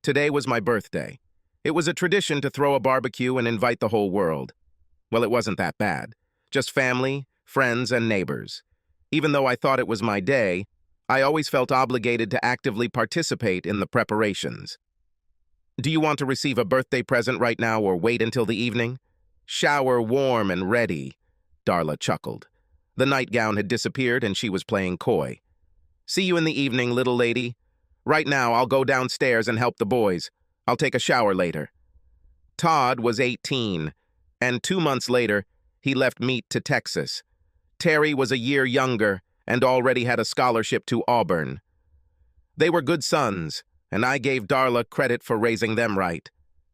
Today was my birthday. It was a tradition to throw a barbecue and invite the whole world. Well, it wasn't that bad. Just family, friends, and neighbors. Even though I thought it was my day, I always felt obligated to actively participate in the preparations. Do you want to receive a birthday present right now or wait until the evening? Shower warm and ready, Darla chuckled. The nightgown had disappeared and she was playing coy. See you in the evening, little lady. Right now, I'll go downstairs and help the boys. I'll take a shower later. Todd was 18, and 2 months later, he left Meat to Texas. Terry was a year younger and already had a scholarship to Auburn. They were good sons, and I gave Darla credit for raising them right.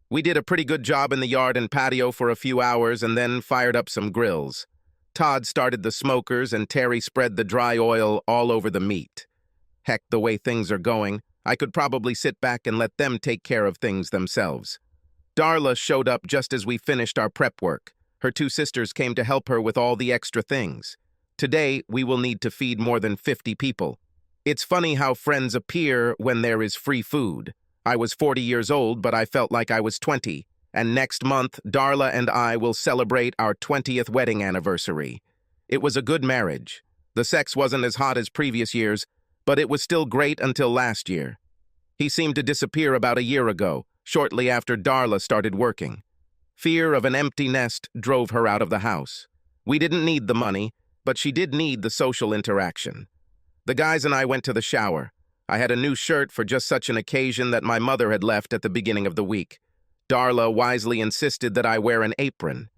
We did a pretty good job in the yard and patio for a few hours and then fired up some grills. Todd started the smokers and Terry spread the dry oil all over the meat. Heck, the way things are going, I could probably sit back and let them take care of things themselves. Darla showed up just as we finished our prep work. Her 2 sisters came to help her with all the extra things. Today, we will need to feed more than 50 people. It's funny how friends appear when there is free food. I was 40 years old, but I felt like I was 20. And next month, Darla and I will celebrate our 20th wedding anniversary. It was a good marriage. The sex wasn't as hot as previous years, but it was still great until last year. He seemed to disappear about a year ago, shortly after Darla started working. Fear of an empty nest drove her out of the house. We didn't need the money, but she did need the social interaction. The guys and I went to the shower. I had a new shirt for just such an occasion that my mother had left at the beginning of the week. Darla wisely insisted that I wear an apron.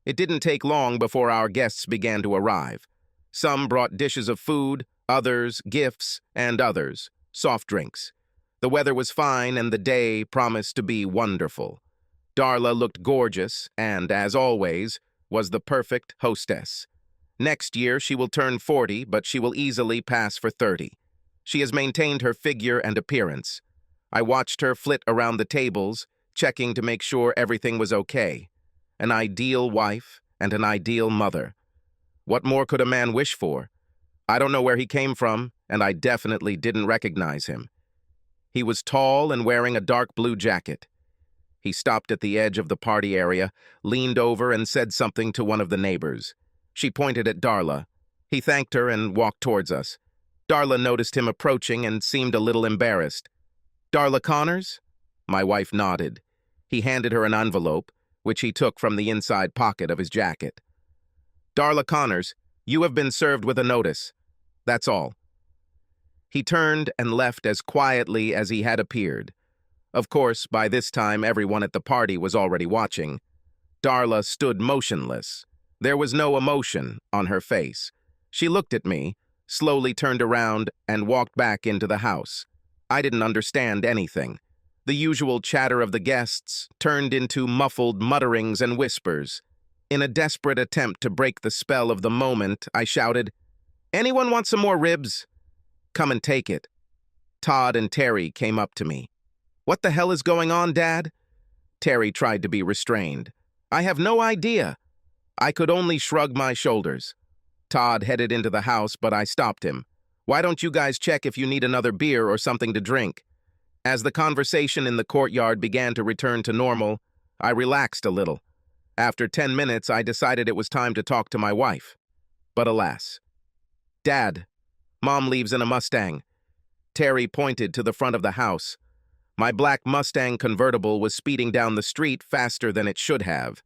It didn't take long before our guests began to arrive. Some brought dishes of food, others gifts, and others soft drinks. The weather was fine and the day promised to be wonderful. Darla looked gorgeous and, as always, was the perfect hostess. Next year, she will turn 40, but she will easily pass for 30. She has maintained her figure and appearance. I watched her flit around the tables, checking to make sure everything was okay. An ideal wife and an ideal mother. What more could a man wish for? I don't know where he came from, and I definitely didn't recognize him. He was tall and wearing a dark blue jacket. He stopped at the edge of the party area, leaned over and said something to one of the neighbors. She pointed at Darla. He thanked her and walked towards us. Darla noticed him approaching and seemed a little embarrassed. "Darla Connors?" My wife nodded. He handed her an envelope, which he took from the inside pocket of his jacket. "Darla Connors, you have been served with a notice. That's all." He turned and left as quietly as he had appeared. Of course, by this time, everyone at the party was already watching. Darla stood motionless. There was no emotion on her face. She looked at me, slowly turned around, and walked back into the house. I didn't understand anything. The usual chatter of the guests turned into muffled mutterings and whispers. In a desperate attempt to break the spell of the moment, I shouted, "Anyone want some more ribs? Come and take it." Todd and Terry came up to me. "What the hell is going on, Dad?" Terry tried to be restrained. "I have no idea." I could only shrug my shoulders. Todd headed into the house, but I stopped him. "Why don't you guys check if you need another beer or something to drink?" As the conversation in the courtyard began to return to normal, I relaxed a little. After 10 minutes, I decided it was time to talk to my wife. But alas. "Dad, Mom leaves in a Mustang." Terry pointed to the front of the house. My black Mustang convertible was speeding down the street faster than it should have.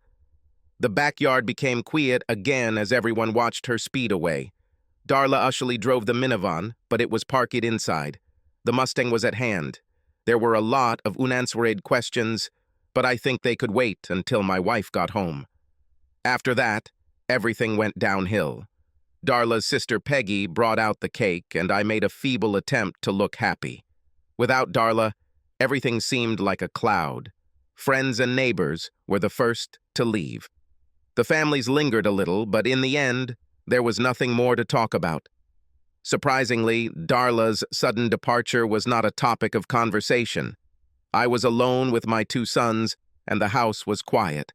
The backyard became quiet again as everyone watched her speed away. Darla usually drove the minivan, but it was parked inside. The Mustang was at hand. There were a lot of unanswered questions, but I think they could wait until my wife got home. After that, everything went downhill. Darla's sister Peggy brought out the cake, and I made a feeble attempt to look happy. Without Darla, everything seemed like a cloud. Friends and neighbors were the first to leave. The families lingered a little, but in the end, there was nothing more to talk about. Surprisingly, Darla's sudden departure was not a topic of conversation. I was alone with my 2 sons, and the house was quiet.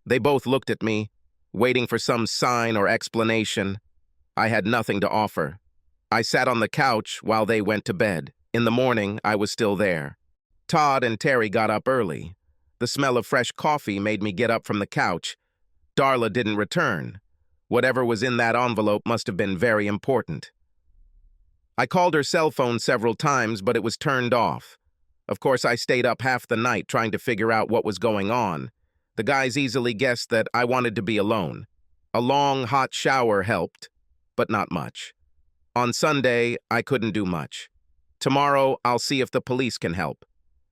They both looked at me, waiting for some sign or explanation. I had nothing to offer. I sat on the couch while they went to bed. In the morning, I was still there. Todd and Terry got up early. The smell of fresh coffee made me get up from the couch. Darla didn't return. Whatever was in that envelope must have been very important. I called her cell phone several times, but it was turned off. Of course, I stayed up half the night trying to figure out what was going on. The guys easily guessed that I wanted to be alone. A long, hot shower helped, but not much. On Sunday, I couldn't do much. Tomorrow, I'll see if the police can help.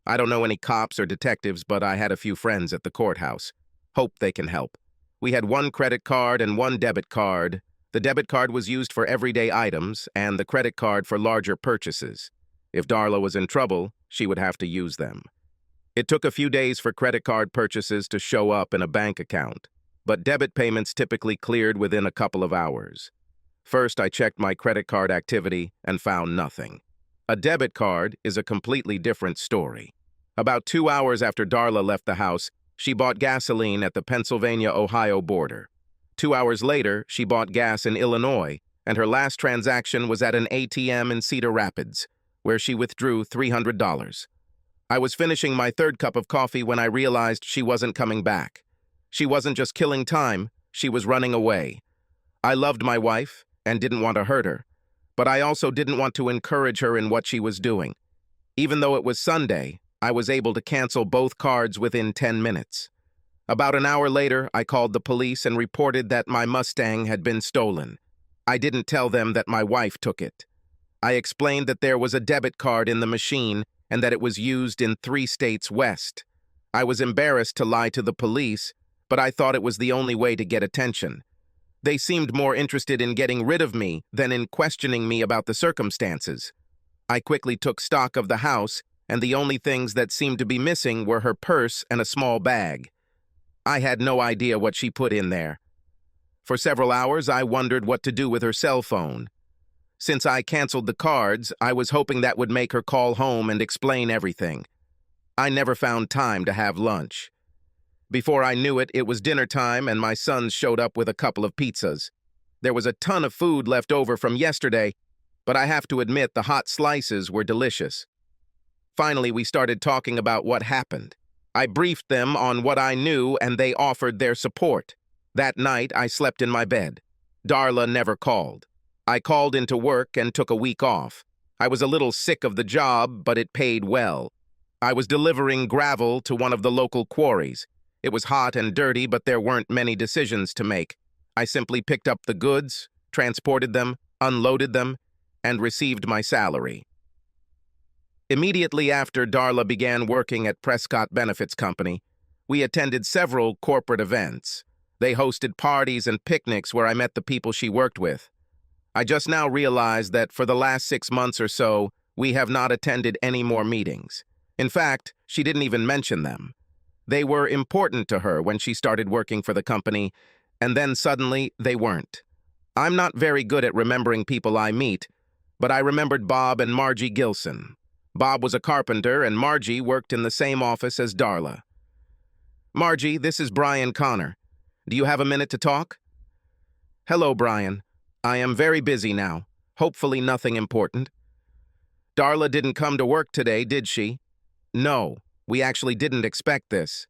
I don't know any cops or detectives, but I had a few friends at the courthouse. Hope they can help. We had one credit card and one debit card. The debit card was used for everyday items, and the credit card for larger purchases. If Darla was in trouble, she would have to use them. It took a few days for credit card purchases to show up in a bank account, but debit payments typically cleared within a couple of hours. First, I checked my credit card activity and found nothing. A debit card is a completely different story. About 2 hours after Darla left the house, she bought gasoline at the Pennsylvania-Ohio border. 2 hours later, she bought gas in Illinois, and her last transaction was at an ATM in Cedar Rapids, where she withdrew $300. I was finishing my third cup of coffee when I realized she wasn't coming back. She wasn't just killing time, she was running away. I loved my wife and didn't want to hurt her, but I also didn't want to encourage her in what she was doing. Even though it was Sunday, I was able to cancel both cards within 10 minutes. About an hour later, I called the police and reported that my Mustang had been stolen. I didn't tell them that my wife took it. I explained that there was a debit card in the machine and that it was used in 3 states west. I was embarrassed to lie to the police, but I thought it was the only way to get attention. They seemed more interested in getting rid of me than in questioning me about the circumstances. I quickly took stock of the house, and the only things that seemed to be missing were her purse and a small bag. I had no idea what she put in there. For several hours, I wondered what to do with her cell phone. Since I canceled the cards, I was hoping that would make her call home and explain everything. I never found time to have lunch. Before I knew it, it was dinner time and my sons showed up with a couple of pizzas. There was a ton of food left over from yesterday, but I have to admit the hot slices were delicious. Finally, we started talking about what happened. I briefed them on what I knew and they offered their support. That night, I slept in my bed. Darla never called. I called into work and took a week off. I was a little sick of the job, but it paid well. I was delivering gravel to one of the local quarries. It was hot and dirty, but there weren't many decisions to make. I simply picked up the goods, transported them, unloaded them, and received my salary. Immediately after Darla began working at Prescott Benefits Company, we attended several corporate events. They hosted parties and picnics where I met the people she worked with. I just now realized that for the last 6 months or so, we have not attended any more meetings. In fact, she didn't even mention them. They were important to her when she started working for the company, and then suddenly they weren't. I'm not very good at remembering people I meet, but I remembered Bob and Margie Gilson. Bob was a carpenter, and Margie worked in the same office as Darla. "Margie, this is Brian Connor. Do you have a minute to talk?" "Hello, Brian. I am very busy now. Hopefully nothing important." "Darla didn't come to work today, did she?" "No, we actually didn't expect this."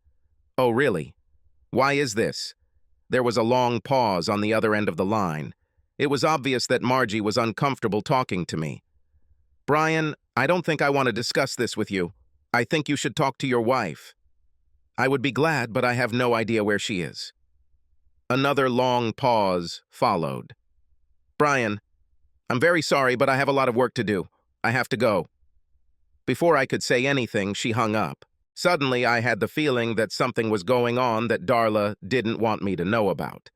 "Oh, really? Why is this?" There was a long pause on the other end of the line. It was obvious that Margie was uncomfortable talking to me. "Brian, I don't think I want to discuss this with you. I think you should talk to your wife." "I would be glad, but I have no idea where she is." Another long pause followed. "Brian, I'm very sorry, but I have a lot of work to do. I have to go." Before I could say anything, she hung up. Suddenly, I had the feeling that something was going on that Darla didn't want me to know about.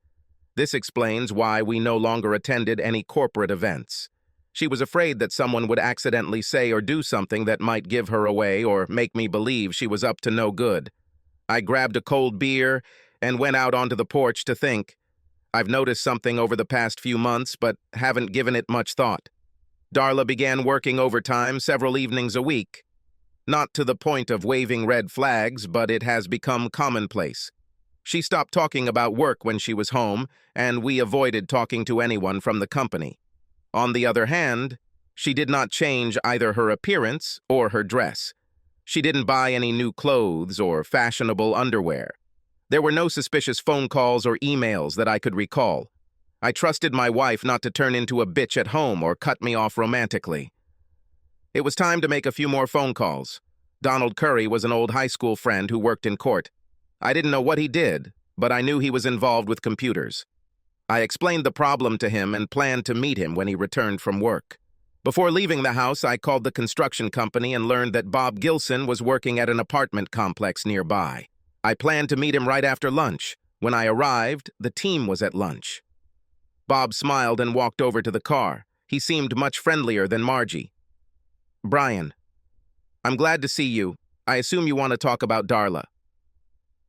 This explains why we no longer attended any corporate events. She was afraid that someone would accidentally say or do something that might give her away or make me believe she was up to no good. I grabbed a cold beer and went out onto the porch to think. I've noticed something over the past few months, but haven't given it much thought. Darla began working overtime several evenings a week. Not to the point of waving red flags, but it has become commonplace. She stopped talking about work when she was home, and we avoided talking to anyone from the company. On the other hand, she did not change either her appearance or her dress. She didn't buy any new clothes or fashionable underwear. There were no suspicious phone calls or emails that I could recall. I trusted my wife not to turn into a bitch at home or cut me off romantically. It was time to make a few more phone calls. Donald Curry was an old high school friend who worked in court. I didn't know what he did, but I knew he was involved with computers. I explained the problem to him and planned to meet him when he returned from work. Before leaving the house, I called the construction company and learned that Bob Gilson was working at an apartment complex nearby. I planned to meet him right after lunch. When I arrived, the team was at lunch. Bob smiled and walked over to the car. He seemed much friendlier than Margie. "Brian, I'm glad to see you. I assume you want to talk about Darla."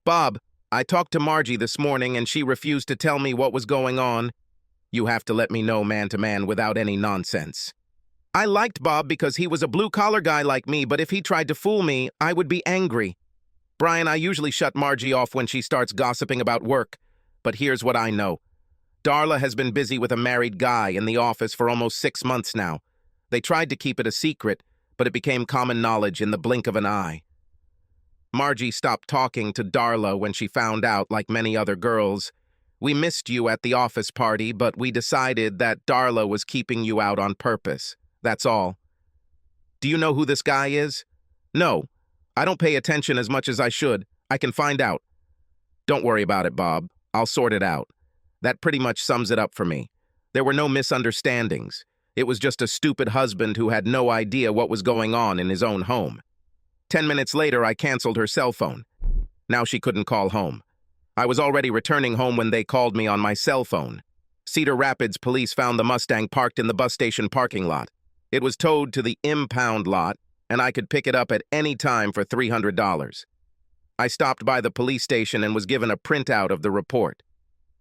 "Bob, I talked to Margie this morning and she refused to tell me what was going on. You have to let me know man to man without any nonsense." I liked Bob because he was a blue-collar guy like me, but if he tried to fool me, I would be angry. Brian, I usually shut Margie off when she starts gossiping about work, but here's what I know. Darla has been busy with a married guy in the office for almost 6 months now. They tried to keep it a secret, but it became common knowledge in the blink of an eye. Margie stopped talking to Darla when she found out, like many other girls. "We missed you at the office party, but we decided that Darla was keeping you out on purpose. That's all." "Do you know who this guy is?" "No. I don't pay attention as much as I should. I can find out." "Don't worry about it, Bob. I'll sort it out." That pretty much sums it up for me. There were no misunderstandings. It was just a stupid husband who had no idea what was going on in his own home. 10 minutes later, I canceled her cell phone. Now she couldn't call home. I was already returning home when they called me on my cell phone. Cedar Rapids police found the Mustang parked in the bus station parking lot. It was towed to the impound lot, and I could pick it up at any time for $300. I stopped by the police station and was given a printout of the report.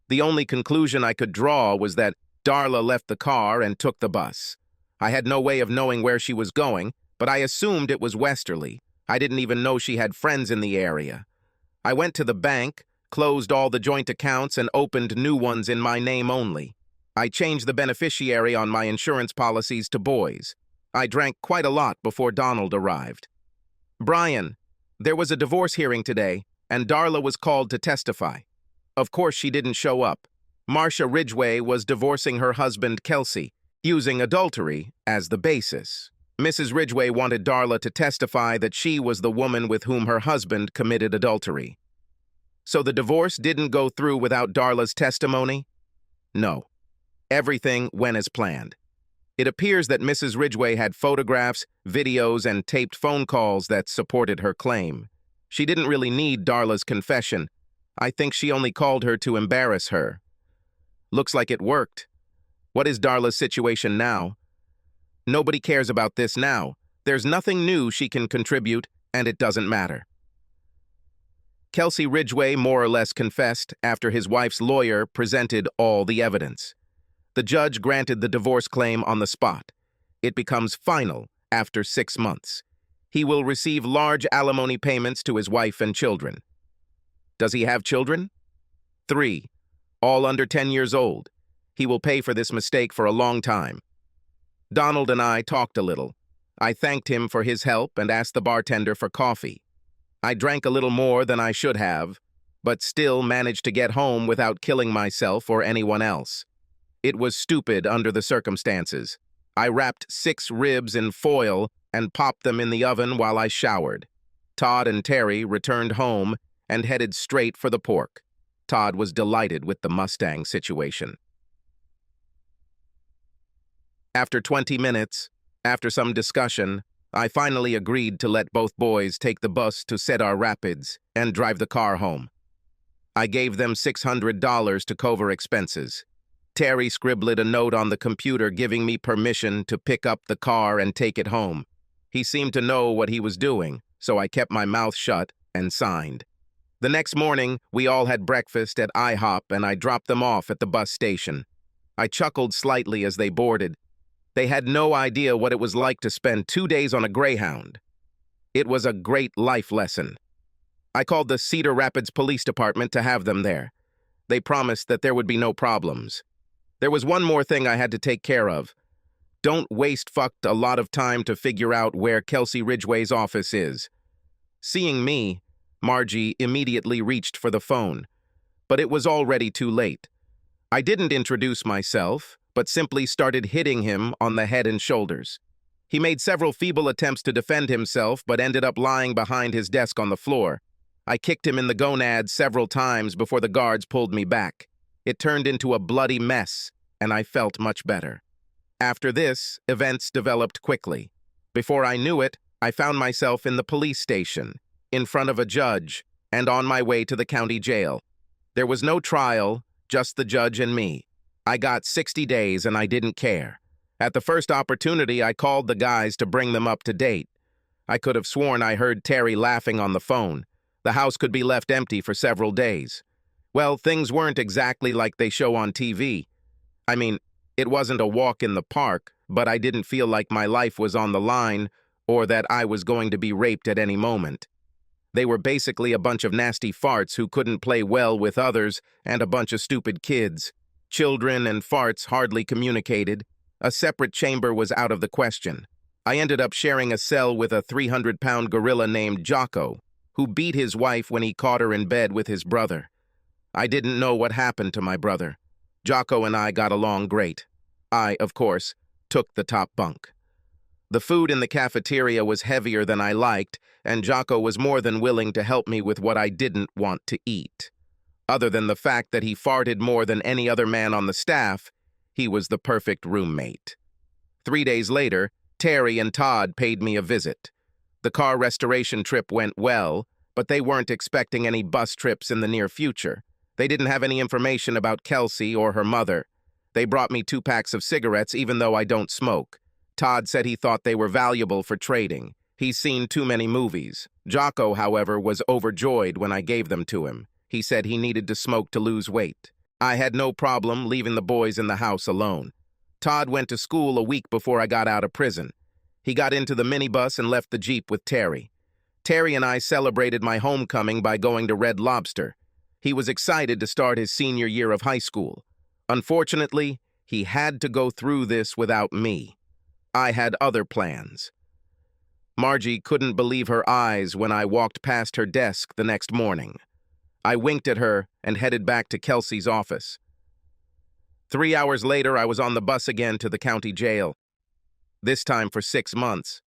The only conclusion I could draw was that Darla left the car and took the bus. I had no way of knowing where she was going, but I assumed it was westerly. I didn't even know she had friends in the area. I went to the bank, closed all the joint accounts, and opened new ones in my name only. I changed the beneficiary on my insurance policies to boys. I drank quite a lot before Donald arrived. "Brian, there was a divorce hearing today, and Darla was called to testify. Of course she didn't show up. Marcia Ridgway was divorcing her husband, Kelsey, using adultery as the basis. Mrs. Ridgway wanted Darla to testify that she was the woman with whom her husband committed adultery. So the divorce didn't go through without Darla's testimony? No. Everything went as planned. It appears that Mrs. Ridgway had photographs, videos, and taped phone calls that supported her claim. She didn't really need Darla's confession. I think she only called her to embarrass her. Looks like it worked. What is Darla's situation now? Nobody cares about this now. There's nothing new she can contribute, and it doesn't matter." Kelsey Ridgway more or less confessed after his wife's lawyer presented all the evidence. The judge granted the divorce claim on the spot. It becomes final after 6 months. He will receive large alimony payments to his wife and children. Does he have children? 3, all under 10 years old. He will pay for this mistake for a long time. Donald and I talked a little. I thanked him for his help and asked the bartender for coffee. I drank a little more than I should have, but still managed to get home without killing myself or anyone else. It was stupid under the circumstances. I wrapped 6 ribs in foil and popped them in the oven while I showered. Todd and Terry returned home and headed straight for the pork. Todd was delighted with the Mustang situation. After 20 minutes, after some discussion, I finally agreed to let both boys take the bus to Cedar Rapids and drive the car home. I gave them $600 to cover expenses. Terry scribbled a note on the computer giving me permission to pick up the car and take it home. He seemed to know what he was doing, so I kept my mouth shut and signed. The next morning, we all had breakfast at IHOP and I dropped them off at the bus station. I chuckled slightly as they boarded. They had no idea what it was like to spend 2 days on a Greyhound. It was a great life lesson. I called the Cedar Rapids Police Department to have them there. They promised that there would be no problems. There was one more thing I had to take care of. Don't waste a lot of time to figure out where Kelsey Ridgway's office is. Seeing me, Margie immediately reached for the phone, but it was already too late. I didn't introduce myself, but simply started hitting him on the head and shoulders. He made several feeble attempts to defend himself, but ended up lying behind his desk on the floor. I kicked him in the gonads several times before the guards pulled me back. It turned into a bloody mess, and I felt much better. After this, events developed quickly. Before I knew it, I found myself in the police station, in front of a judge, and on my way to the county jail. There was no trial, just the judge and me. I got 60 days and I didn't care. At the first opportunity, I called the guys to bring them up to date. I could have sworn I heard Terry laughing on the phone. The house could be left empty for several days. Well, things weren't exactly like they show on TV. I mean, it wasn't a walk in the park, but I didn't feel like my life was on the line or that I was going to be raped at any moment. They were basically a bunch of nasty farts who couldn't play well with others and a bunch of stupid kids. Children and farts hardly communicated. A separate chamber was out of the question. I ended up sharing a cell with a 300-pound gorilla named Jocko, who beat his wife when he caught her in bed with his brother. I didn't know what happened to my brother. Jocko and I got along great. I, of course, took the top bunk. The food in the cafeteria was heavier than I liked, and Jocko was more than willing to help me with what I didn't want to eat. Other than the fact that he farted more than any other man on the staff, he was the perfect roommate. 3 days later, Terry and Todd paid me a visit. The car restoration trip went well, but they weren't expecting any bus trips in the near future. They didn't have any information about Kelsey or her mother. They brought me 2 packs of cigarettes even though I don't smoke. Todd said he thought they were valuable for trading. He's seen too many movies. Jocko, however, was overjoyed when I gave them to him. He said he needed to smoke to lose weight. I had no problem leaving the boys in the house alone. Todd went to school a week before I got out of prison. He got into the minibus and left the Jeep with Terry. Terry and I celebrated my homecoming by going to Red Lobster. He was excited to start his senior year of high school. Unfortunately, he had to go through this without me. I had other plans. Margie couldn't believe her eyes when I walked past her desk the next morning. I winked at her and headed back to Kelsey's office. 3 hours later, I was on the bus again to the county jail, this time for 6 months.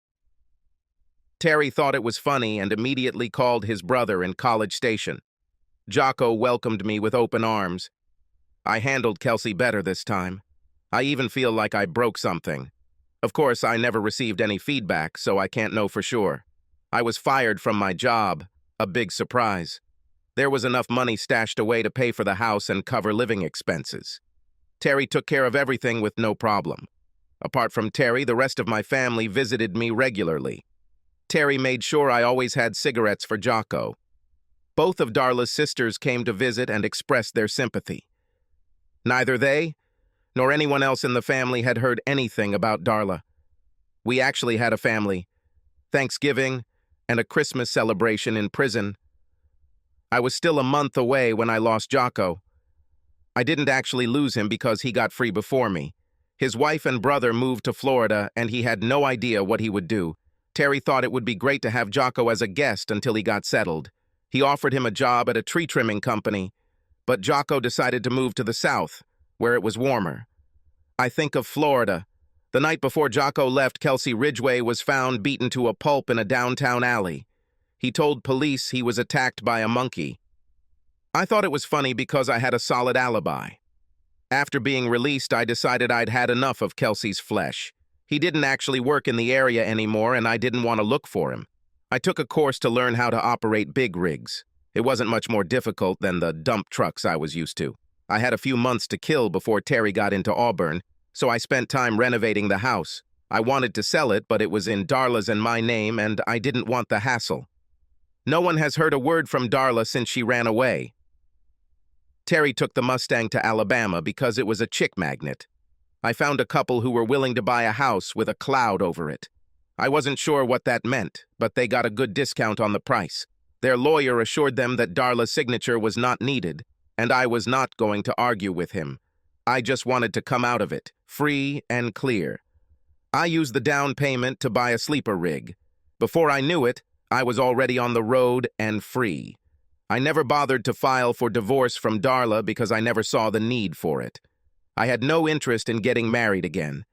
Terry thought it was funny and immediately called his brother in College Station. Jocko welcomed me with open arms. I handled Kelsey better this time. I even feel like I broke something. Of course, I never received any feedback, so I can't know for sure. I was fired from my job, a big surprise. There was enough money stashed away to pay for the house and cover living expenses. Terry took care of everything with no problem. Apart from Terry, the rest of my family visited me regularly. Terry made sure I always had cigarettes for Jocko. Both of Darla's sisters came to visit and expressed their sympathy. Neither they nor anyone else in the family had heard anything about Darla. We actually had a family Thanksgiving and a Christmas celebration in prison. I was still a month away when I lost Jocko. I didn't actually lose him because he got free before me. His wife and brother moved to Florida, and he had no idea what he would do. Terry thought it would be great to have Jocko as a guest until he got settled. He offered him a job at a tree trimming company, but Jocko decided to move to the south, where it was warmer. I think of Florida. The night before Jocko left, Kelsey Ridgway was found beaten to a pulp in a downtown alley. He told police he was attacked by a monkey. I thought it was funny because I had a solid alibi. After being released, I decided I'd had enough of Kelsey's flesh. He didn't actually work in the area anymore, and I didn't want to look for him. I took a course to learn how to operate big rigs. It wasn't much more difficult than the dump trucks I was used to. I had a few months to kill before Terry got into Auburn, so I spent time renovating the house. I wanted to sell it, but it was in Darla's and my name, and I didn't want the hassle. No one has heard a word from Darla since she ran away. Terry took the Mustang to Alabama because it was a chick magnet. I found a couple who were willing to buy a house with a cloud over it. I wasn't sure what that meant, but they got a good discount on the price. Their lawyer assured them that Darla's signature was not needed, and I was not going to argue with him. I just wanted to come out of it, free and clear. I used the down payment to buy a sleeper rig. Before I knew it, I was already on the road and free. I never bothered to file for divorce from Darla because I never saw the need for it. I had no interest in getting married again.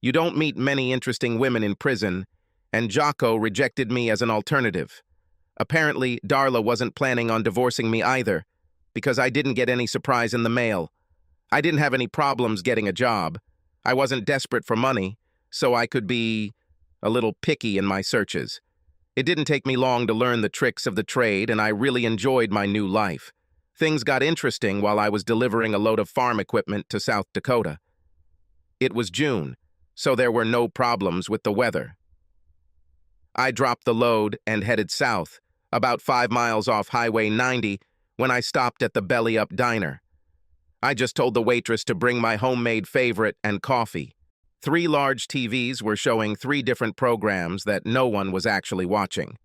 You don't meet many interesting women in prison, and Jocko rejected me as an alternative. Apparently, Darla wasn't planning on divorcing me either, because I didn't get any surprise in the mail. I didn't have any problems getting a job. I wasn't desperate for money, so I could be a little picky in my searches. It didn't take me long to learn the tricks of the trade, and I really enjoyed my new life. Things got interesting while I was delivering a load of farm equipment to South Dakota. It was June, so there were no problems with the weather. I dropped the load and headed south, about 5 miles off Highway 90, when I stopped at the Belly Up Diner. I just told the waitress to bring my homemade favorite and coffee. 3 large TVs were showing 3 different programs that no one was actually watching.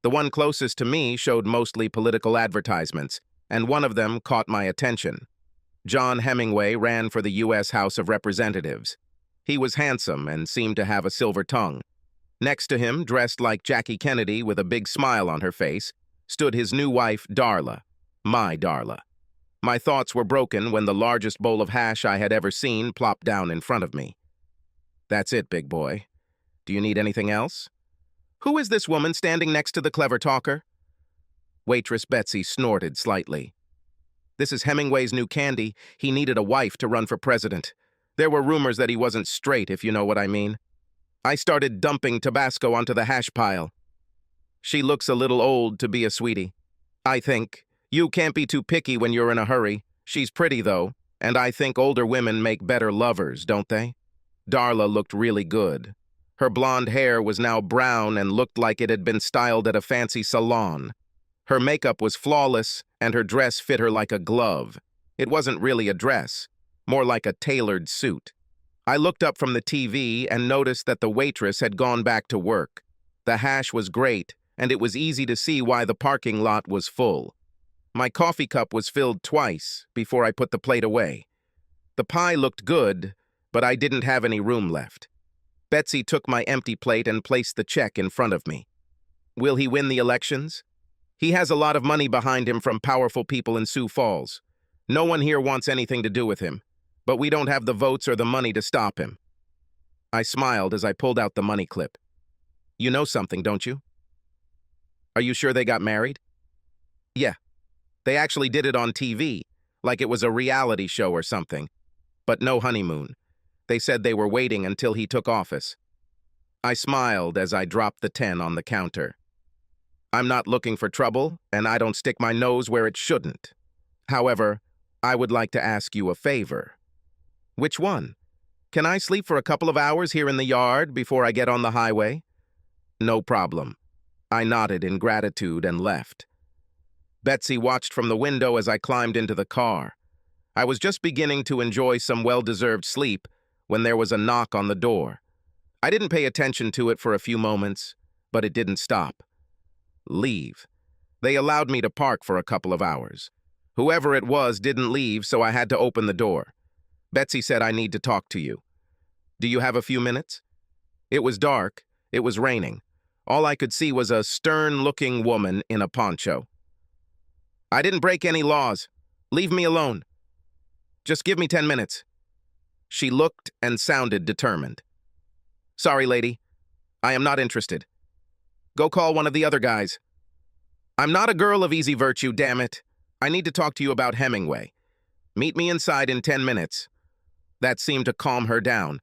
The one closest to me showed mostly political advertisements, and one of them caught my attention. John Hemingway ran for the U.S. House of Representatives. He was handsome and seemed to have a silver tongue. Next to him, dressed like Jackie Kennedy with a big smile on her face, stood his new wife, Darla, my Darla. My thoughts were broken when the largest bowl of hash I had ever seen plopped down in front of me. That's it, big boy. Do you need anything else? Who is this woman standing next to the clever talker? Waitress Betsy snorted slightly. This is Hemingway's new candy. He needed a wife to run for president. There were rumors that he wasn't straight, if you know what I mean. I started dumping Tabasco onto the hash pile. She looks a little old to be a sweetie. I think. You can't be too picky when you're in a hurry. She's pretty, though, and I think older women make better lovers, don't they? Darla looked really good. Her blonde hair was now brown and looked like it had been styled at a fancy salon. Her makeup was flawless, and her dress fit her like a glove. It wasn't really a dress, more like a tailored suit. I looked up from the TV and noticed that the waitress had gone back to work. The hash was great, and it was easy to see why the parking lot was full. My coffee cup was filled twice before I put the plate away. The pie looked good, but I didn't have any room left. Betsy took my empty plate and placed the check in front of me. Will he win the elections? He has a lot of money behind him from powerful people in Sioux Falls. No one here wants anything to do with him, but we don't have the votes or the money to stop him. I smiled as I pulled out the money clip. You know something, don't you? Are you sure they got married? Yeah. They actually did it on TV, like it was a reality show or something. But no honeymoon. They said they were waiting until he took office. I smiled as I dropped the 10 on the counter. I'm not looking for trouble, and I don't stick my nose where it shouldn't. However, I would like to ask you a favor. Which one? Can I sleep for a couple of hours here in the yard before I get on the highway? No problem. I nodded in gratitude and left. Betsy watched from the window as I climbed into the car. I was just beginning to enjoy some well-deserved sleep when there was a knock on the door. I didn't pay attention to it for a few moments, but it didn't stop. Leave. They allowed me to park for a couple of hours. Whoever it was didn't leave, so I had to open the door. Betsy said, I need to talk to you. Do you have a few minutes? It was dark. It was raining. All I could see was a stern-looking woman in a poncho. I didn't break any laws. Leave me alone. Just give me 10 minutes. She looked and sounded determined. Sorry, lady. I am not interested. Go call one of the other guys. I'm not a girl of easy virtue, damn it. I need to talk to you about Hemingway. Meet me inside in 10 minutes. That seemed to calm her down.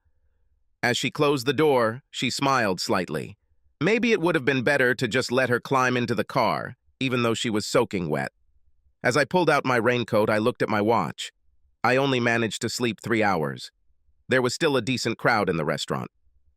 As she closed the door, she smiled slightly. Maybe it would have been better to just let her climb into the car, even though she was soaking wet. As I pulled out my raincoat, I looked at my watch. I only managed to sleep 3 hours. There was still a decent crowd in the restaurant.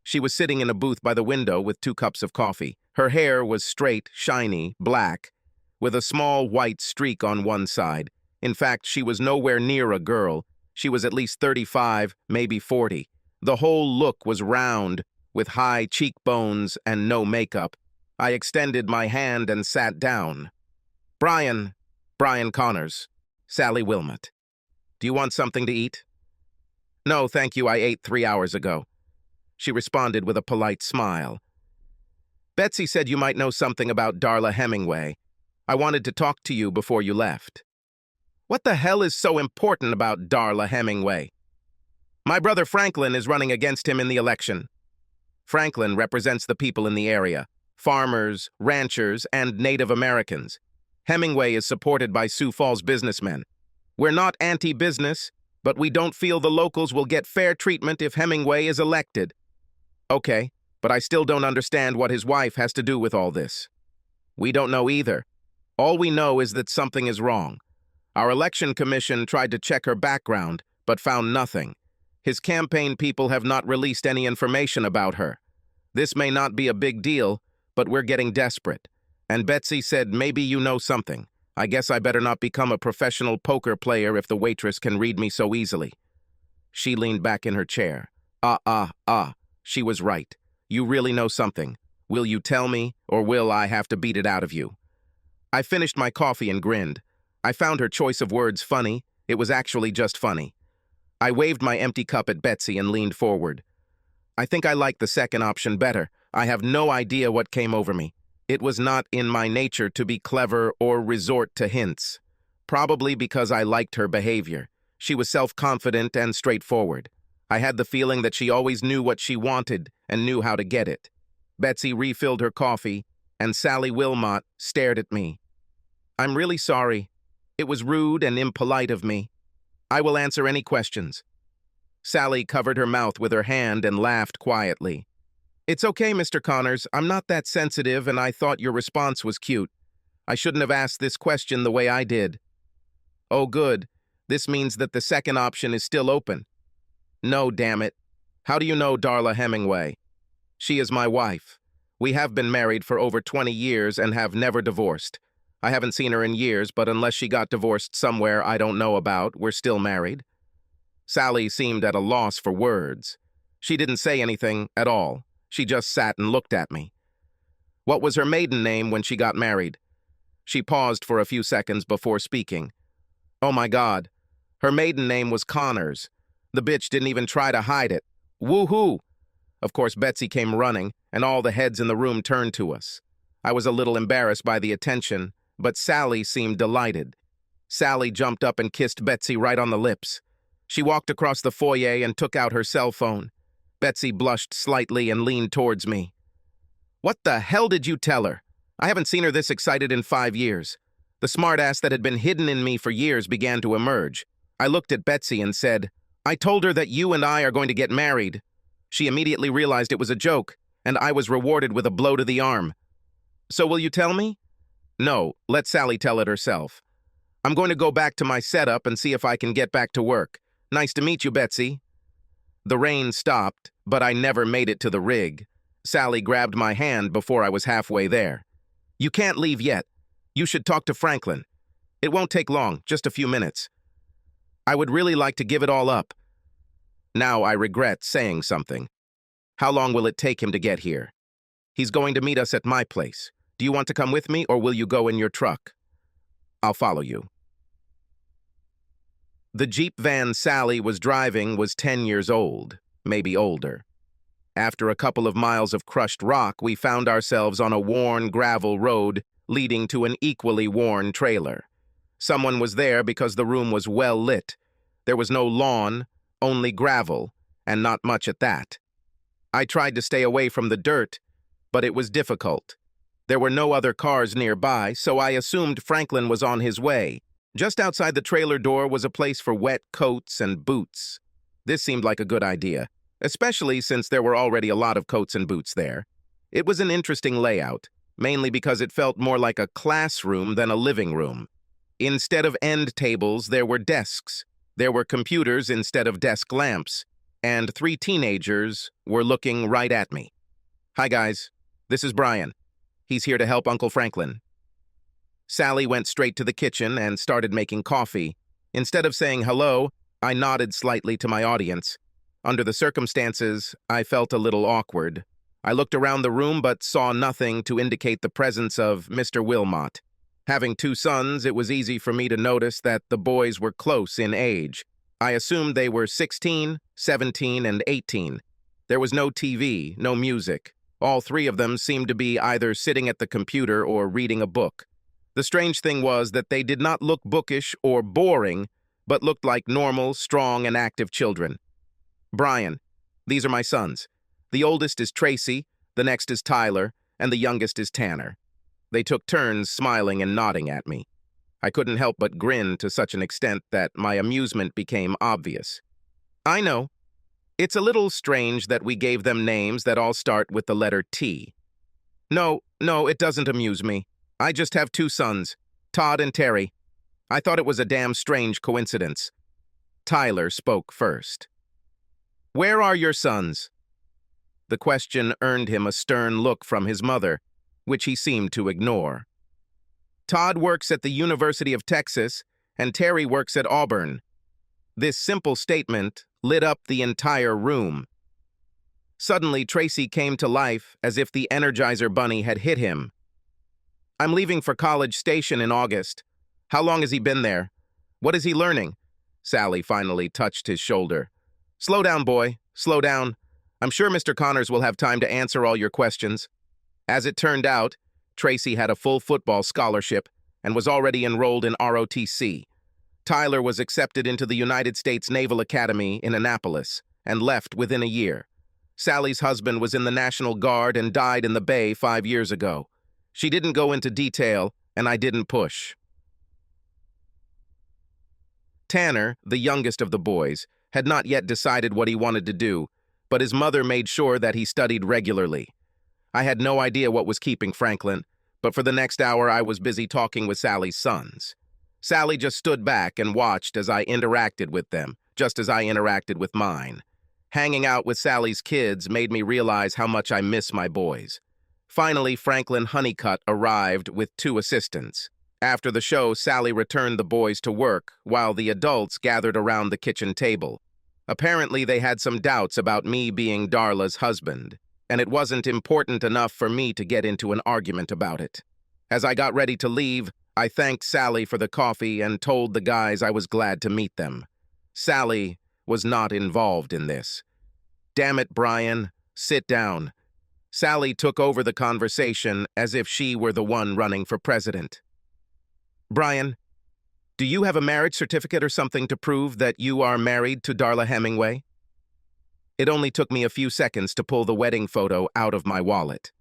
She was sitting in a booth by the window with 2 cups of coffee. Her hair was straight, shiny, black, with a small white streak on one side. In fact, she was nowhere near a girl. She was at least 35, maybe 40. The whole look was round, with high cheekbones and no makeup. I extended my hand and sat down. Brian Connors, Sally Wilmot. Do you want something to eat? No, thank you, I ate 3 hours ago. She responded with a polite smile. Betsy said you might know something about Darla Hemingway. I wanted to talk to you before you left. What the hell is so important about Darla Hemingway? My brother Franklin is running against him in the election. Franklin represents the people in the area, farmers, ranchers, and Native Americans. Hemingway is supported by Sioux Falls businessmen. We're not anti-business, but we don't feel the locals will get fair treatment if Hemingway is elected. Okay, but I still don't understand what his wife has to do with all this. We don't know either. All we know is that something is wrong. Our election commission tried to check her background, but found nothing. His campaign people have not released any information about her. This may not be a big deal, but we're getting desperate. And Betsy said maybe you know something. I guess I better not become a professional poker player if the waitress can read me so easily. She leaned back in her chair. She was right. You really know something. Will you tell me, or will I have to beat it out of you? I finished my coffee and grinned. I found her choice of words funny. It was actually just funny. I waved my empty cup at Betsy and leaned forward. I think I like the second option better. I have no idea what came over me. It was not in my nature to be clever or resort to hints. Probably because I liked her behavior. She was self-confident and straightforward. I had the feeling that she always knew what she wanted and knew how to get it. Betsy refilled her coffee, and Sally Wilmot stared at me. I'm really sorry. It was rude and impolite of me. I will answer any questions. Sally covered her mouth with her hand and laughed quietly. It's okay, Mr. Connors. I'm not that sensitive, and I thought your response was cute. I shouldn't have asked this question the way I did. Oh, good. This means that the second option is still open. No, damn it. How do you know Darla Hemingway? She is my wife. We have been married for over 20 years and have never divorced. I haven't seen her in years, but unless she got divorced somewhere I don't know about, we're still married. Sally seemed at a loss for words. She didn't say anything at all. She just sat and looked at me. What was her maiden name when she got married? She paused for a few seconds before speaking. Oh my God. Her maiden name was Connors. The bitch didn't even try to hide it. Woo-hoo! Of course, Betsy came running, and all the heads in the room turned to us. I was a little embarrassed by the attention, but Sally seemed delighted. Sally jumped up and kissed Betsy right on the lips. She walked across the foyer and took out her cell phone. Betsy blushed slightly and leaned towards me. What the hell did you tell her? I haven't seen her this excited in 5 years. The smartass that had been hidden in me for years began to emerge. I looked at Betsy and said, I told her that you and I are going to get married. She immediately realized it was a joke, and I was rewarded with a blow to the arm. So will you tell me? No, let Sally tell it herself. I'm going to go back to my setup and see if I can get back to work. Nice to meet you, Betsy. The rain stopped, but I never made it to the rig. Sally grabbed my hand before I was halfway there. You can't leave yet. You should talk to Franklin. It won't take long, just a few minutes. I would really like to give it all up. Now I regret saying something. How long will it take him to get here? He's going to meet us at my place. Do you want to come with me, or will you go in your truck? I'll follow you. The Jeep van Sally was driving was 10 years old, maybe older. After a couple of miles of crushed rock, we found ourselves on a worn gravel road leading to an equally worn trailer. Someone was there because the room was well lit. There was no lawn, only gravel, and not much at that. I tried to stay away from the dirt, but it was difficult. There were no other cars nearby, so I assumed Franklin was on his way. Just outside the trailer door was a place for wet coats and boots. This seemed like a good idea, especially since there were already a lot of coats and boots there. It was an interesting layout, mainly because it felt more like a classroom than a living room. Instead of end tables, there were desks. There were computers instead of desk lamps, and 3 teenagers were looking right at me. Hi, guys. This is Brian. He's here to help Uncle Franklin. Sally went straight to the kitchen and started making coffee. Instead of saying hello, I nodded slightly to my audience. Under the circumstances, I felt a little awkward. I looked around the room but saw nothing to indicate the presence of Mr. Wilmot. Having 2 sons, it was easy for me to notice that the boys were close in age. I assumed they were 16, 17, and 18. There was no TV, no music, All three of them seemed to be either sitting at the computer or reading a book. The strange thing was that they did not look bookish or boring, but looked like normal, strong, and active children. Brian, these are my sons. The oldest is Tracy, the next is Tyler, and the youngest is Tanner. They took turns smiling and nodding at me. I couldn't help but grin to such an extent that my amusement became obvious. I know. It's a little strange that we gave them names that all start with the letter T. No, it doesn't amuse me. I just have two sons, Todd and Terry. I thought it was a damn strange coincidence. Tyler spoke first. Where are your sons? The question earned him a stern look from his mother, which he seemed to ignore. Todd works at the University of Texas, and Terry works at Auburn. This simple statement lit up the entire room. Suddenly, Tracy came to life as if the Energizer Bunny had hit him. I'm leaving for College Station in August. How long has he been there? What is he learning? Sally finally touched his shoulder. Slow down, boy. Slow down. I'm sure Mr. Connors will have time to answer all your questions. As it turned out, Tracy had a full football scholarship and was already enrolled in ROTC. Tyler was accepted into the United States Naval Academy in Annapolis and left within a year. Sally's husband was in the National Guard and died in the Bay 5 years ago. She didn't go into detail, and I didn't push. Tanner, the youngest of the boys, had not yet decided what he wanted to do, but his mother made sure that he studied regularly. I had no idea what was keeping Franklin, but for the next hour I was busy talking with Sally's sons. Sally just stood back and watched as I interacted with them, just as I interacted with mine. Hanging out with Sally's kids made me realize how much I miss my boys. Finally, Franklin Honeycutt arrived with 2 assistants. After the show, Sally returned the boys to work, while the adults gathered around the kitchen table. Apparently, they had some doubts about me being Darla's husband, and it wasn't important enough for me to get into an argument about it. As I got ready to leave, I thanked Sally for the coffee and told the guys I was glad to meet them. Sally was not involved in this. Damn it, Brian, sit down. Sally took over the conversation as if she were the one running for president. Brian, do you have a marriage certificate or something to prove that you are married to Darla Hemingway? It only took me a few seconds to pull the wedding photo out of my wallet.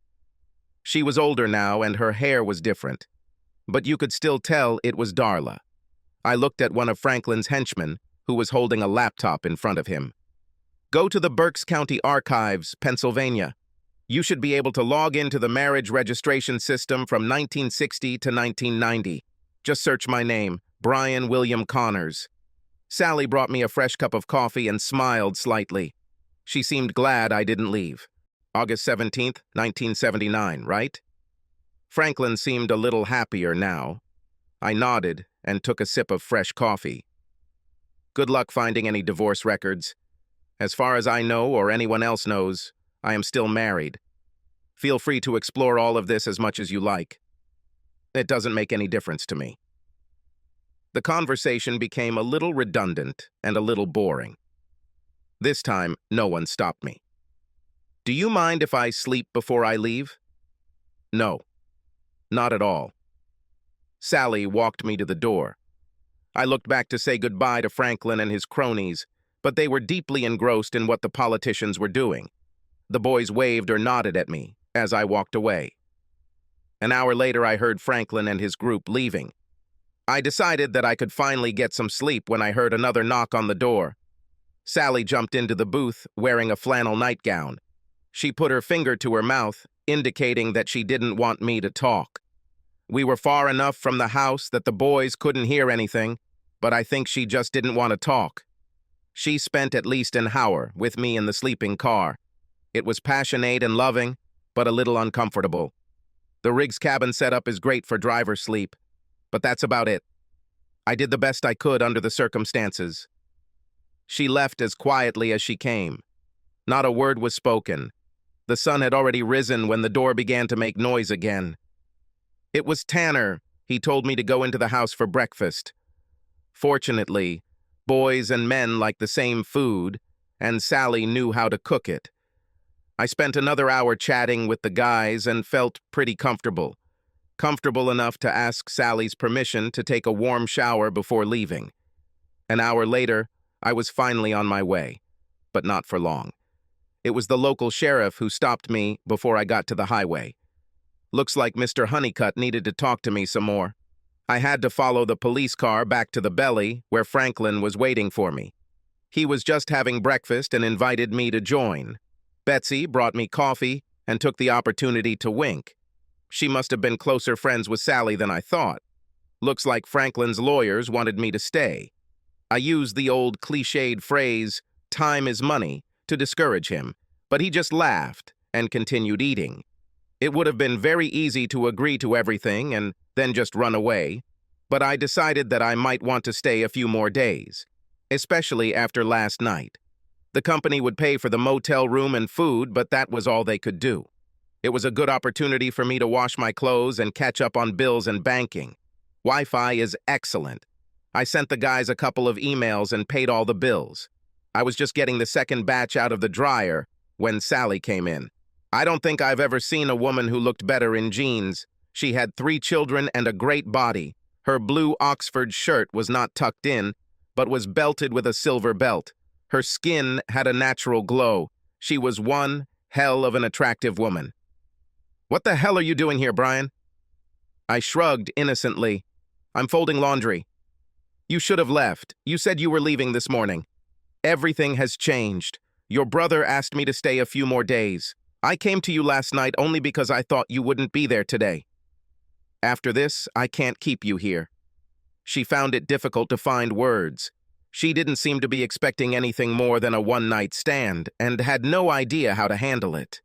She was older now and her hair was different, but you could still tell it was Darla. I looked at one of Franklin's henchmen, who was holding a laptop in front of him. Go to the Berks County Archives, Pennsylvania. You should be able to log into the marriage registration system from 1960 to 1990. Just search my name, Brian William Connors. Sally brought me a fresh cup of coffee and smiled slightly. She seemed glad I didn't leave. August 17th, 1979, right? Franklin seemed a little happier now. I nodded and took a sip of fresh coffee. Good luck finding any divorce records. As far as I know or anyone else knows, I am still married. Feel free to explore all of this as much as you like. It doesn't make any difference to me. The conversation became a little redundant and a little boring. This time, no one stopped me. Do you mind if I sleep before I leave? No. Not at all. Sally walked me to the door. I looked back to say goodbye to Franklin and his cronies, but they were deeply engrossed in what the politicians were doing. The boys waved or nodded at me as I walked away. An hour later, I heard Franklin and his group leaving. I decided that I could finally get some sleep when I heard another knock on the door. Sally jumped into the booth wearing a flannel nightgown. She put her finger to her mouth, indicating that she didn't want me to talk. We were far enough from the house that the boys couldn't hear anything, but I think she just didn't want to talk. She spent at least an hour with me in the sleeping car. It was passionate and loving, but a little uncomfortable. The rig's cabin setup is great for driver sleep, but that's about it. I did the best I could under the circumstances. She left as quietly as she came. Not a word was spoken. The sun had already risen when the door began to make noise again. It was Tanner. He told me to go into the house for breakfast. Fortunately, boys and men like the same food, and Sally knew how to cook it. I spent another hour chatting with the guys and felt pretty comfortable. Comfortable enough to ask Sally's permission to take a warm shower before leaving. An hour later, I was finally on my way, but not for long. It was the local sheriff who stopped me before I got to the highway. Looks like Mr. Honeycutt needed to talk to me some more. I had to follow the police car back to the belly, where Franklin was waiting for me. He was just having breakfast and invited me to join. Betsy brought me coffee and took the opportunity to wink. She must have been closer friends with Sally than I thought. Looks like Franklin's lawyers wanted me to stay. I used the old cliched phrase, "time is money," to discourage him, but he just laughed and continued eating. It would have been very easy to agree to everything and then just run away, but I decided that I might want to stay a few more days, especially after last night. The company would pay for the motel room and food, but that was all they could do. It was a good opportunity for me to wash my clothes and catch up on bills and banking. Wi-Fi is excellent. I sent the guys a couple of emails and paid all the bills. I was just getting the second batch out of the dryer when Sally came in. I don't think I've ever seen a woman who looked better in jeans. She had 3 children and a great body. Her blue Oxford shirt was not tucked in, but was belted with a silver belt. Her skin had a natural glow. She was one hell of an attractive woman. "What the hell are you doing here, Brian?" I shrugged innocently. "I'm folding laundry." "You should have left. You said you were leaving this morning." "Everything has changed. Your brother asked me to stay a few more days. I came to you last night only because I thought you wouldn't be there today. After this, I can't keep you here." She found it difficult to find words. She didn't seem to be expecting anything more than a one-night stand and had no idea how to handle it.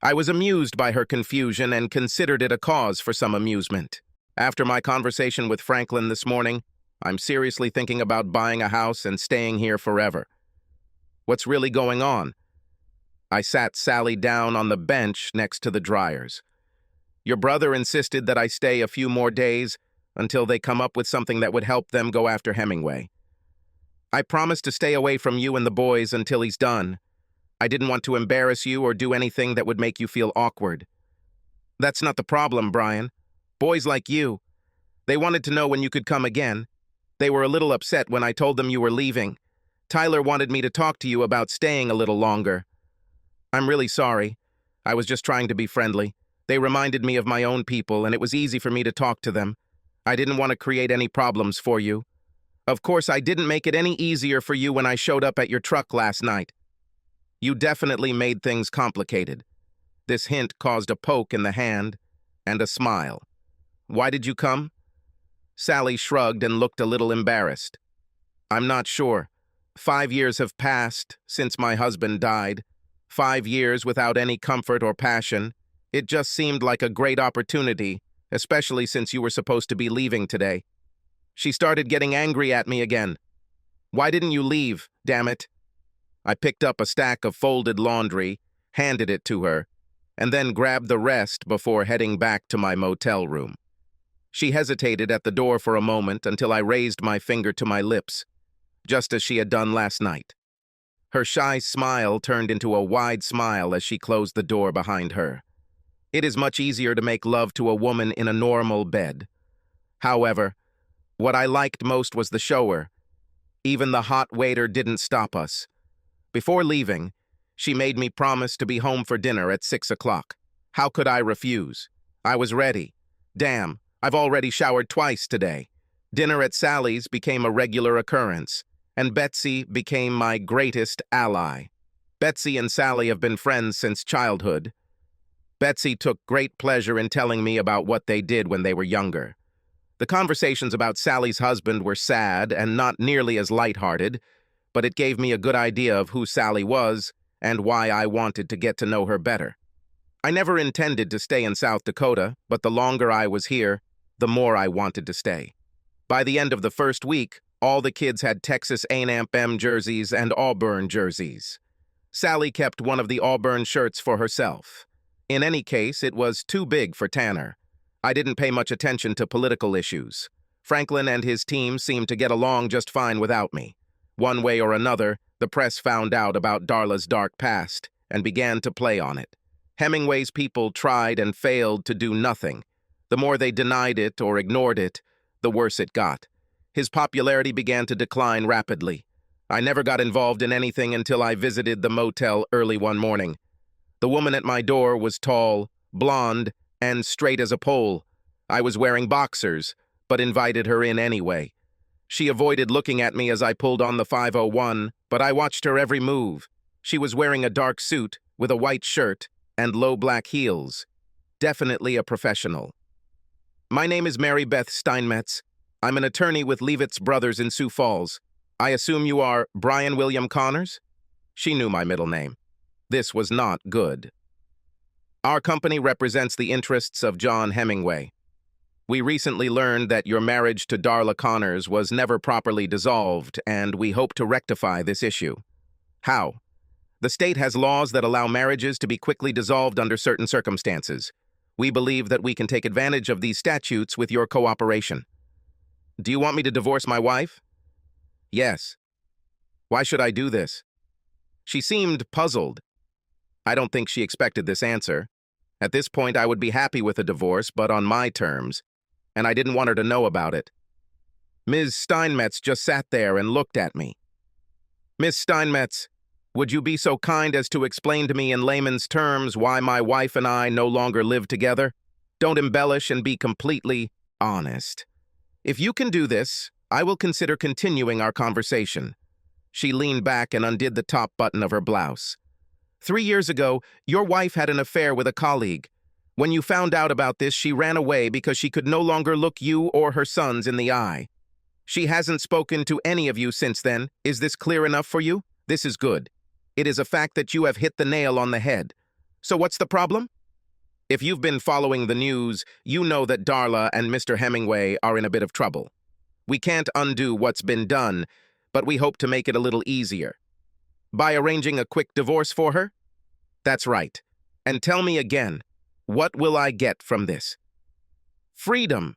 I was amused by her confusion and considered it a cause for some amusement. After my conversation with Franklin this morning, I'm seriously thinking about buying a house and staying here forever. What's really going on? I sat Sally down on the bench next to the dryers. Your brother insisted that I stay a few more days until they come up with something that would help them go after Hemingway. I promised to stay away from you and the boys until he's done. I didn't want to embarrass you or do anything that would make you feel awkward. That's not the problem, Brian. Boys like you, they wanted to know when you could come again. They were a little upset when I told them you were leaving. Tyler wanted me to talk to you about staying a little longer. I'm really sorry. I was just trying to be friendly. They reminded me of my own people, and it was easy for me to talk to them. I didn't want to create any problems for you. Of course, I didn't make it any easier for you when I showed up at your truck last night. You definitely made things complicated. This hint caused a poke in the hand and a smile. Why did you come? Sally shrugged and looked a little embarrassed. I'm not sure. 5 years have passed since my husband died. 5 years without any comfort or passion. It just seemed like a great opportunity, especially since you were supposed to be leaving today. She started getting angry at me again. Why didn't you leave, damn it? I picked up a stack of folded laundry, handed it to her, and then grabbed the rest before heading back to my motel room. She hesitated at the door for a moment until I raised my finger to my lips, just as she had done last night. Her shy smile turned into a wide smile as she closed the door behind her. It is much easier to make love to a woman in a normal bed. However, what I liked most was the shower. Even the hot waiter didn't stop us. Before leaving, she made me promise to be home for dinner at 6 o'clock. How could I refuse? I was ready. Damn, I've already showered twice today. Dinner at Sally's became a regular occurrence, and Betsy became my greatest ally. Betsy and Sally have been friends since childhood. Betsy took great pleasure in telling me about what they did when they were younger. The conversations about Sally's husband were sad and not nearly as lighthearted, but it gave me a good idea of who Sally was and why I wanted to get to know her better. I never intended to stay in South Dakota, but the longer I was here, the more I wanted to stay. By the end of the first week, all the kids had Texas A&M jerseys and Auburn jerseys. Sally kept one of the Auburn shirts for herself. In any case, it was too big for Tanner. I didn't pay much attention to political issues. Franklin and his team seemed to get along just fine without me. One way or another, the press found out about Darla's dark past, and began to play on it. Hemingway's people tried and failed to do nothing. The more they denied it or ignored it, the worse it got. His popularity began to decline rapidly. I never got involved in anything until I visited the motel early one morning. The woman at my door was tall, blonde, and straight as a pole. I was wearing boxers, but invited her in anyway. She avoided looking at me as I pulled on the 501, but I watched her every move. She was wearing a dark suit with a white shirt and low black heels. Definitely a professional. My name is Mary Beth Steinmetz. I'm an attorney with Leavitt's Brothers in Sioux Falls. I assume you are Brian William Connors? She knew my middle name. This was not good. Our company represents the interests of John Hemingway. We recently learned that your marriage to Darla Connors was never properly dissolved, and we hope to rectify this issue. How? The state has laws that allow marriages to be quickly dissolved under certain circumstances. We believe that we can take advantage of these statutes with your cooperation. Do you want me to divorce my wife? Yes. Why should I do this? She seemed puzzled. I don't think she expected this answer. At this point, I would be happy with a divorce, but on my terms, and I didn't want her to know about it. Ms. Steinmetz just sat there and looked at me. Miss Steinmetz, would you be so kind as to explain to me in layman's terms why my wife and I no longer live together? Don't embellish and be completely honest. If you can do this, I will consider continuing our conversation. She leaned back and undid the top button of her blouse. 3 years ago, your wife had an affair with a colleague. When you found out about this, she ran away because she could no longer look you or her sons in the eye. She hasn't spoken to any of you since then. Is this clear enough for you? This is good. It is a fact that you have hit the nail on the head. So what's the problem? If you've been following the news, you know that Darla and Mr. Hemingway are in a bit of trouble. We can't undo what's been done, but we hope to make it a little easier. By arranging a quick divorce for her? That's right. And tell me again, what will I get from this? Freedom.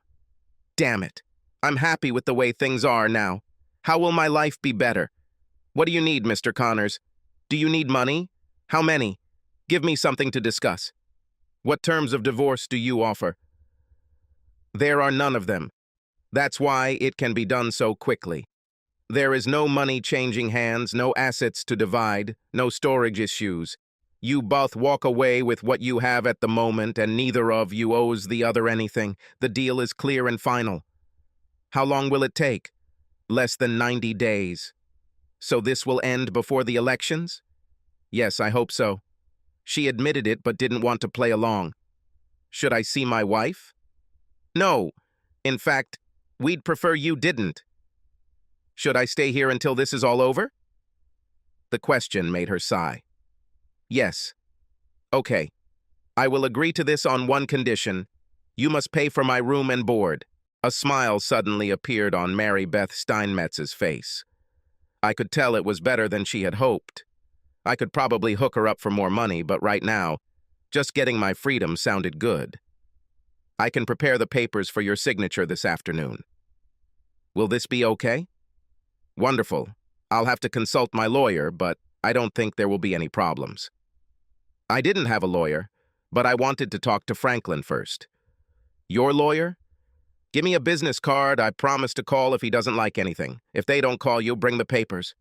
Damn it. I'm happy with the way things are now. How will my life be better? What do you need, Mr. Connors? Do you need money? How many? Give me something to discuss. What terms of divorce do you offer? There are none of them. That's why it can be done so quickly. There is no money changing hands, no assets to divide, no storage issues. You both walk away with what you have at the moment, and neither of you owes the other anything. The deal is clear and final. How long will it take? Less than 90 days. So this will end before the elections? Yes, I hope so. She admitted it but didn't want to play along. Should I see my wife? No. In fact, we'd prefer you didn't. Should I stay here until this is all over? The question made her sigh. Yes. Okay. I will agree to this on one condition. You must pay for my room and board. A smile suddenly appeared on Mary Beth Steinmetz's face. I could tell it was better than she had hoped. I could probably hook her up for more money, but right now, just getting my freedom sounded good. I can prepare the papers for your signature this afternoon. Will this be okay? Wonderful. I'll have to consult my lawyer, but I don't think there will be any problems. I didn't have a lawyer, but I wanted to talk to Franklin first. Your lawyer? Give me a business card. I promise to call if he doesn't like anything. If they don't call you, bring the papers.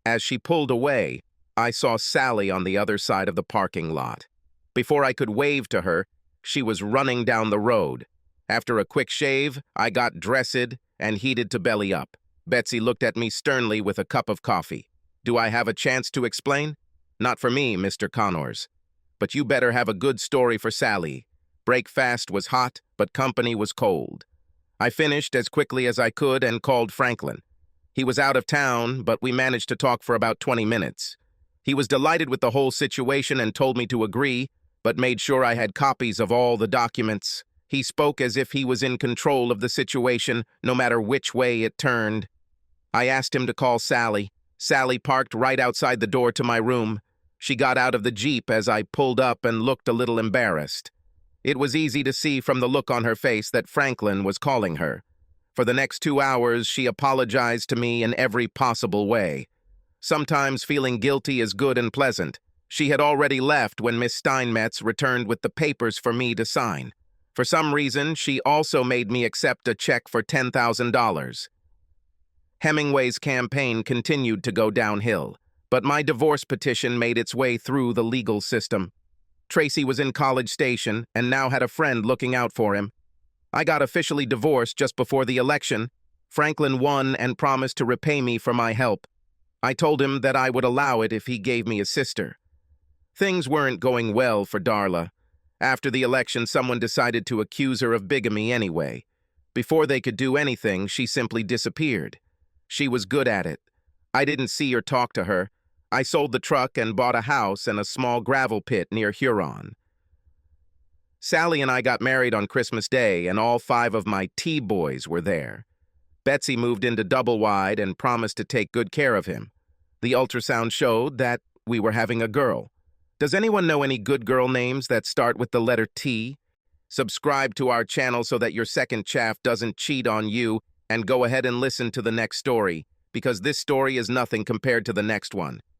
As she pulled away, I saw Sally on the other side of the parking lot. Before I could wave to her, she was running down the road. After a quick shave, I got dressed and heated to belly up. Betsy looked at me sternly with a cup of coffee. Do I have a chance to explain? Not for me, Mr. Connors. But you better have a good story for Sally. Breakfast was hot, but company was cold. I finished as quickly as I could and called Franklin. He was out of town, but we managed to talk for about 20 minutes. He was delighted with the whole situation and told me to agree, but made sure I had copies of all the documents. He spoke as if he was in control of the situation, no matter which way it turned. I asked him to call Sally. Sally parked right outside the door to my room. She got out of the Jeep as I pulled up and looked a little embarrassed. It was easy to see from the look on her face that Franklin was calling her. For the next 2 hours, she apologized to me in every possible way. Sometimes feeling guilty is good and pleasant. She had already left when Miss Steinmetz returned with the papers for me to sign. For some reason, she also made me accept a check for $10,000. Hemingway's campaign continued to go downhill, but my divorce petition made its way through the legal system. Tracy was in College Station and now had a friend looking out for him. I got officially divorced just before the election. Franklin won and promised to repay me for my help. I told him that I would allow it if he gave me a sister. Things weren't going well for Darla. After the election, someone decided to accuse her of bigamy anyway. Before they could do anything, she simply disappeared. She was good at it. I didn't see or talk to her. I sold the truck and bought a house and a small gravel pit near Huron. Sally and I got married on Christmas Day, and all 5 of my T-boys were there. Betsy moved into double-wide and promised to take good care of him. The ultrasound showed that we were having a girl. Does anyone know any good girl names that start with the letter T? Subscribe to our channel so that your second chaff doesn't cheat on you, and go ahead and listen to the next story, because this story is nothing compared to the next one.